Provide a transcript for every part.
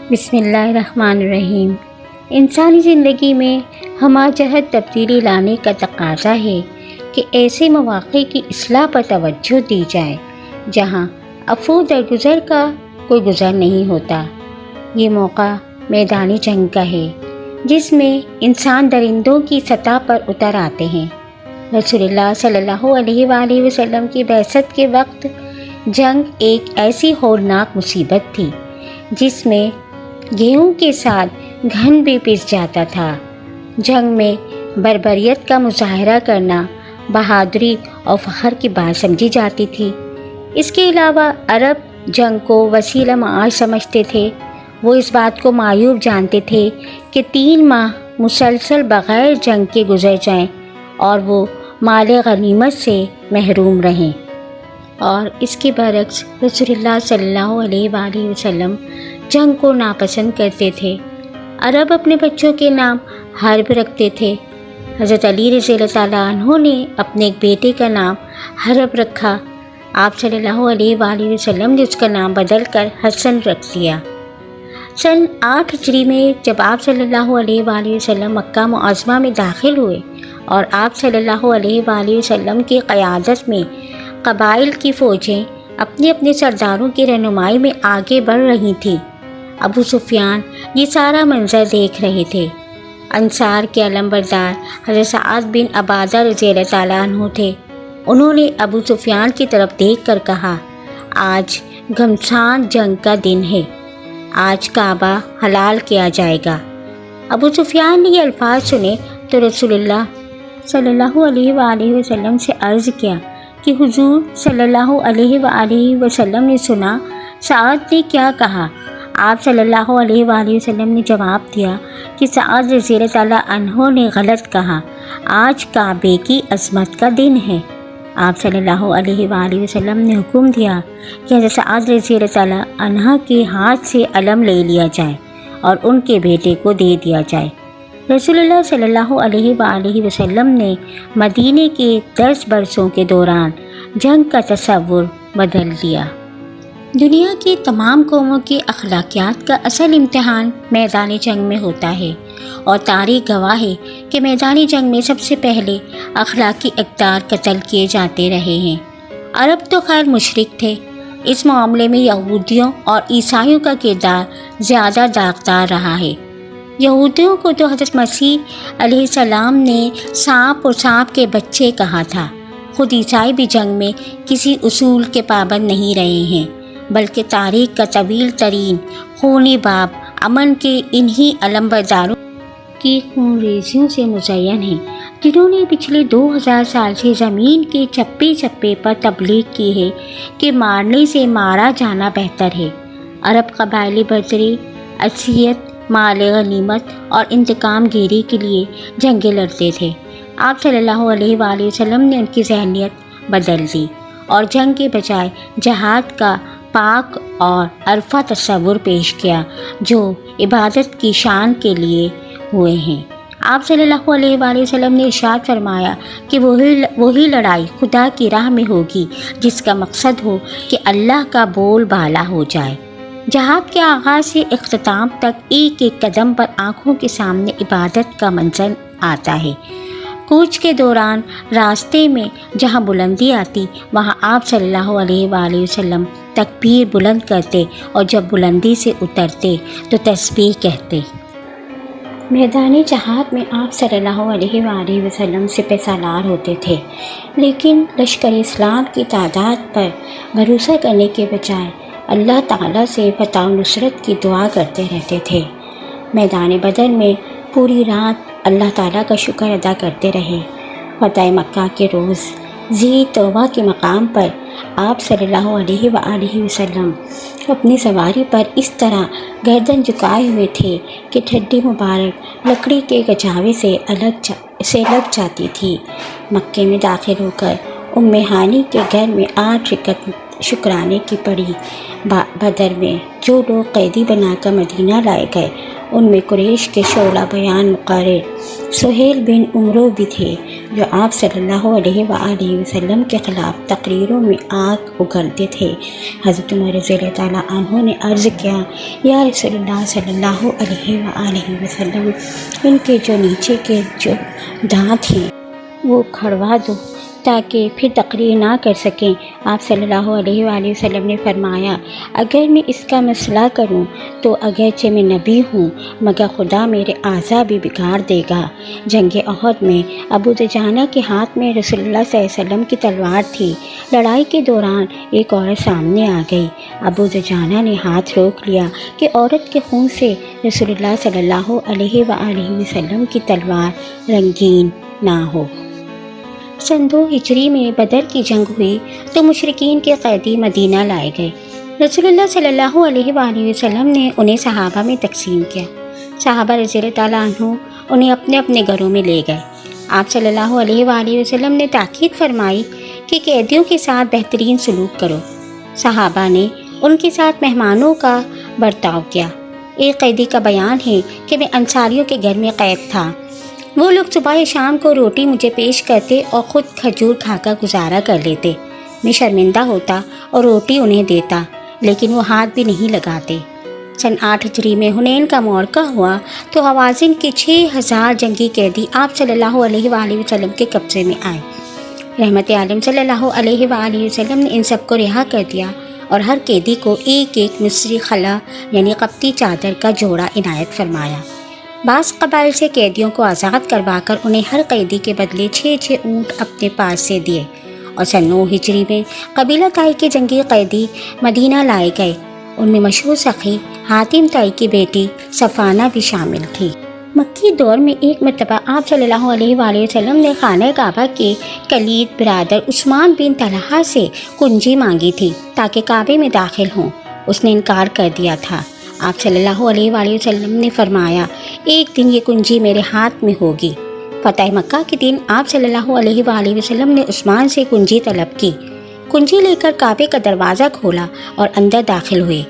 بسم اللہ الرحمن الرحیم۔ انسانی زندگی میں ہمہ جہت تبدیلی لانے کا تقاضا ہے کہ ایسے مواقع کی اصلاح پر توجہ دی جائے جہاں عفو درگزر کا کوئی گزر نہیں ہوتا۔ یہ موقع میدانی جنگ کا ہے جس میں انسان درندوں کی سطح پر اتر آتے ہیں۔ رسول اللہ صلی اللہ علیہ وآلہ وسلم کی بعثت کے وقت جنگ ایک ایسی ہولناک مصیبت تھی جس میں گیہوں کے ساتھ گھن بھی پس جاتا تھا۔ جنگ میں بربریت کا مظاہرہ کرنا بہادری اور فخر کی بات سمجھی جاتی تھی۔ اس کے علاوہ عرب جنگ کو وسیلہ معاش سمجھتے تھے۔ وہ اس بات کو معیوب جانتے تھے کہ 3 ماہ مسلسل بغیر جنگ کے گزر جائیں اور وہ مال غنیمت سے محروم رہیں، اور اس کے برعکس رسول اللہ صلی اللہ علیہ وآلہ وسلم جنگ کو ناپسند کرتے تھے۔ عرب اپنے بچوں کے نام حرب رکھتے تھے۔ حضرت علی رضی اللہ تعالیٰ عنہ نے اپنے ایک بیٹے کا نام حرب رکھا۔ آپ صلی اللہ علیہ وآلہ وسلم نے اس کا نام بدل کر حسن رکھ دیا۔ سن 8 ہجری میں جب آپ صلی اللہ علیہ وآلہ وسلم مکہ معظمہ میں داخل ہوئے اور آپ صلی اللہ علیہ وآلہ وسلم کی قیادت میں قبائل کی فوجیں اپنے اپنے سرداروں کی رہنمائی میں آگے بڑھ رہی تھیں، ابو سفیان یہ سارا منظر دیکھ رہے تھے۔ انصار کے علم بردار حضرت سعد بن عبادہ رضی اللہ تعالیٰ عنہ تھے۔ انہوں نے ابو سفیان کی طرف دیکھ کر کہا، آج گھمسان جنگ کا دن ہے، آج کعبہ حلال کیا جائے گا۔ ابو سفیان نے یہ الفاظ سنے تو رسول اللہ صلی اللہ علیہ وآلہ وسلم سے عرض کیا کہ حضور صلی اللہ علیہ وآلہ وسلم نے سنا سعد نے کیا کہا؟ آپ صلی اللہ علیہ وآلہ وسلم نے جواب دیا کہ سعد رضی اللہ تعالیٰ عنہ نے غلط کہا، آج کعبے کی عظمت کا دن ہے۔ آپ صلی اللہ علیہ وآلہ وسلم نے حکم دیا کہ حضرت سعد رضی اللہ تعالیٰ عنہ کے ہاتھ سے علم لے لیا جائے اور ان کے بیٹے کو دے دیا جائے۔ رسول اللہ صلی اللہ علیہ وآلہ وسلم نے مدینے کے 10 برسوں کے دوران جنگ کا تصور بدل دیا۔ دنیا کی تمام قوموں کے اخلاقیات کا اصل امتحان میدانی جنگ میں ہوتا ہے، اور تاریخ گواہ ہے کہ میدانی جنگ میں سب سے پہلے اخلاقی اقدار قتل کیے جاتے رہے ہیں۔ عرب تو خیر مشرک تھے، اس معاملے میں یہودیوں اور عیسائیوں کا کردار زیادہ داغدار رہا ہے۔ یہودیوں کو تو حضرت مسیح علیہ السلام نے سانپ اور سانپ کے بچے کہا تھا۔ خود عیسائی بھی جنگ میں کسی اصول کے پابند نہیں رہے ہیں، بلکہ تاریخ کا طویل ترین خونی باب امن کے انہی علمبرداروں کی خونریزیوں سے مزین ہیں، جنہوں نے پچھلے 2000 سال سے زمین کے چپے چپے پر تبلیغ کی ہے کہ مارنے سے مارا جانا بہتر ہے۔ عرب قبائلی برتری، اسیت، مال غنیمت اور انتقام گیری کے لیے جنگیں لڑتے تھے۔ آپ صلی اللہ علیہ وآلہ وسلم نے ان کی ذہنیت بدل دی اور جنگ کے بجائے جہاد کا پاک اور عرفہ تصور پیش کیا جو عبادت کی شان کے لیے ہوئے ہیں۔ آپ صلی اللہ علیہ وآلہ وسلم نے ارشاد فرمایا کہ وہی لڑائی خدا کی راہ میں ہوگی جس کا مقصد ہو کہ اللہ کا بول بالا ہو جائے۔ جہاد کے آغاز سے اختتام تک ایک ایک قدم پر آنکھوں کے سامنے عبادت کا منظر آتا ہے۔ کوچ کے دوران راستے میں جہاں بلندی آتی وہاں آپ صلی اللہ علیہ وآلہ وسلم تکبیر بلند کرتے اور جب بلندی سے اترتے تو تسبیح کہتے۔ میدانی جہاد میں آپ صلی اللہ علیہ وآلہ وسلم سپہ سالار ہوتے تھے، لیکن لشکر اسلام کی تعداد پر بھروسہ کرنے کے بجائے اللہ تعالیٰ سے فتح و نصرت کی دعا کرتے رہتے تھے۔ میدان بدر میں پوری رات اللہ تعالیٰ کا شکر ادا کرتے رہے۔ فتح مکہ کے روز ذی توبہ کے مقام پر آپ صلی اللہ علیہ وآلہ وسلم اپنی سواری پر اس طرح گردن جھکائے ہوئے تھے کہ ٹھڈی مبارک لکڑی کے گجاوے سے لگ جاتی تھی۔ مکے میں داخل ہو کر ام ہانی کے گھر میں 8 رکعت شکرانے کی پڑھی۔ بدر میں جو لوگ قیدی بنا کر مدینہ لائے گئے ان میں قریش کے شعلہ بیان مقرر سہیل بن عمرو بھی تھے، جو آپ صلی اللہ علیہ وآلہ وسلم کے خلاف تقریروں میں آگ اگلتے تھے۔ حضرت عمر رضی اللہ تعالیٰ عنہ نے عرض کیا، یا رسول اللہ صلی اللہ علیہ وآلہ وسلم، ان کے جو نیچے کے جو دانت ہیں وہ کھڑوا دو تاکہ پھر تقریر نہ کر سکیں۔ آپ صلی اللہ علیہ وآلہ وسلم نے فرمایا، اگر میں اس کا مسئلہ کروں تو اگرچہ میں نبی ہوں مگر خدا میرے اعضاء بھی بگاڑ دے گا۔ جنگ احد میں ابو دجانہ کے ہاتھ میں رسول اللہ صلی اللہ علیہ وسلم کی تلوار تھی۔ لڑائی کے دوران ایک عورت سامنے آ گئی۔ ابو دجانہ نے ہاتھ روک لیا کہ عورت کے خون سے رسول اللہ صلی اللہ علیہ وآلہ وسلم کی تلوار رنگین نہ ہو۔ سن 2 ہجری میں بدر کی جنگ ہوئی تو مشرکین کے قیدی مدینہ لائے گئے۔ رسول اللہ صلی اللہ علیہ وآلہ وسلم نے انہیں صحابہ میں تقسیم کیا۔ صحابہ رضی اللہ تعالیٰ عنہ انہیں اپنے اپنے گھروں میں لے گئے۔ آپ صلی اللہ علیہ وآلہ وسلم نے تاکید فرمائی کہ قیدیوں کے ساتھ بہترین سلوک کرو۔ صحابہ نے ان کے ساتھ مہمانوں کا برتاؤ کیا۔ ایک قیدی کا بیان ہے کہ میں انصاریوں کے گھر میں قید تھا۔ وہ لوگ صبح شام کو روٹی مجھے پیش کرتے اور خود کھجور کھا کر گزارا کر لیتے۔ میں شرمندہ ہوتا اور روٹی انہیں دیتا، لیکن وہ ہاتھ بھی نہیں لگاتے۔ سن 8 ہجری میں حنین کا معرکہ ہوا تو حوازن کے 6000 جنگی قیدی آپ صلی اللہ علیہ وآلہ وسلم کے قبضے میں آئے۔ رحمت عالم صلی اللہ علیہ وآلہ وسلم نے ان سب کو رہا کر دیا اور ہر قیدی کو ایک مصری خلا یعنی قبطی چادر کا جوڑا عنایت فرمایا۔ بعض قبائل سے قیدیوں کو آزاد کروا کر انہیں ہر قیدی کے بدلے 6 اونٹ اپنے پاس سے دیے، اور سن 9 ہجری میں قبیلہ طائی کے جنگی قیدی مدینہ لائے گئے۔ ان میں مشہور سخی حاتم طائی کی بیٹی صفانہ بھی شامل تھی۔ مکی دور میں ایک مرتبہ آپ صلی اللہ علیہ وآلہ وسلم نے خانہ کعبہ کے کلید برادر عثمان بن طلحہ سے کنجی مانگی تھی تاکہ کعبے میں داخل ہوں۔ اس نے انکار کر دیا تھا۔ آپ صلی اللہ علیہ وآلہ وسلم نے فرمایا، ایک دن یہ کنجی میرے ہاتھ میں ہوگی۔ فتح مکہ کے دن آپ صلی اللہ علیہ وآلہ وسلم نے عثمان سے کنجی طلب کی۔ کنجی لے کر کعبے کا دروازہ کھولا اور اندر داخل ہوئے۔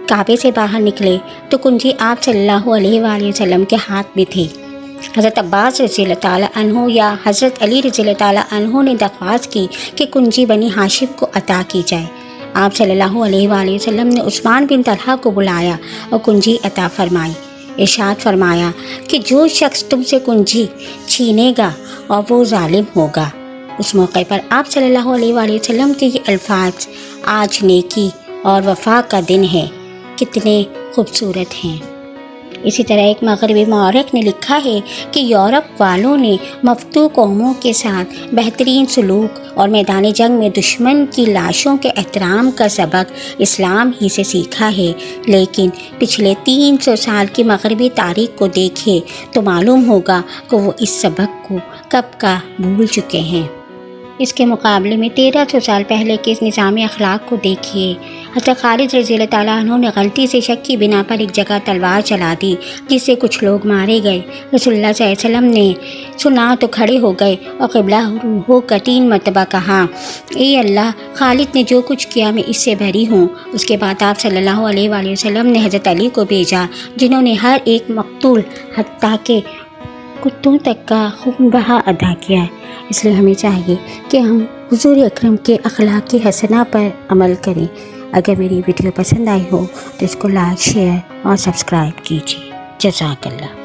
کعبے سے باہر نکلے تو کنجی آپ صلی اللہ علیہ وآلہ وسلم کے ہاتھ میں تھی۔ حضرت عباس رضی اللہ تعالیٰ عنہ یا حضرت علی رضی اللہ تعالیٰ عنہ نے درخواست کی کہ کنجی بنی ہاشم کو عطا کی جائے۔ آپ صلی اللہ علیہ وآلہ وسلم نے عثمان بن طلحہ کو بلایا اور کنجی عطا فرمائی۔ ارشاد فرمایا کہ جو شخص تم سے کنجی چھینے گا اور وہ ظالم ہوگا۔ اس موقع پر آپ صلی اللہ علیہ وآلہ وسلم کے یہ الفاظ، آج نیکی اور وفا کا دن ہے، کتنے خوبصورت ہیں۔ اسی طرح ایک مغربی مورخ نے لکھا ہے کہ یورپ والوں نے مفتوح قوموں کے ساتھ بہترین سلوک اور میدان جنگ میں دشمن کی لاشوں کے احترام کا سبق اسلام ہی سے سیکھا ہے، لیکن پچھلے 300 سال کی مغربی تاریخ کو دیکھے تو معلوم ہوگا کہ وہ اس سبق کو کب کا بھول چکے ہیں۔ اس کے مقابلے میں 1300 سال پہلے کے اس نظام اخلاق کو دیکھیے۔ حضرت خالد رضی اللہ تعالیٰ عنہ نے غلطی سے شک کی بنا پر ایک جگہ تلوار چلا دی جس سے کچھ لوگ مارے گئے۔ رسول اللہ صلی اللہ علیہ وسلم نے سنا تو کھڑے ہو گئے اور قبلہ ہو کر 3 مرتبہ کہا، اے اللہ، خالد نے جو کچھ کیا میں اس سے بری ہوں۔ اس کے بعد آپ صلی اللہ علیہ وآلہ وسلم نے حضرت علی کو بھیجا، جنہوں نے ہر ایک مقتول حتیٰ کہ کتوں تک کا خون بہا ادا کیا ہے۔ اس لیے ہمیں چاہیے کہ ہم حضور اکرم کے اخلاق حسنہ پر عمل کریں۔ اگر میری ویڈیو پسند آئی ہو تو اس کو لائک، شیئر اور سبسکرائب کیجیے۔ جزاک اللہ۔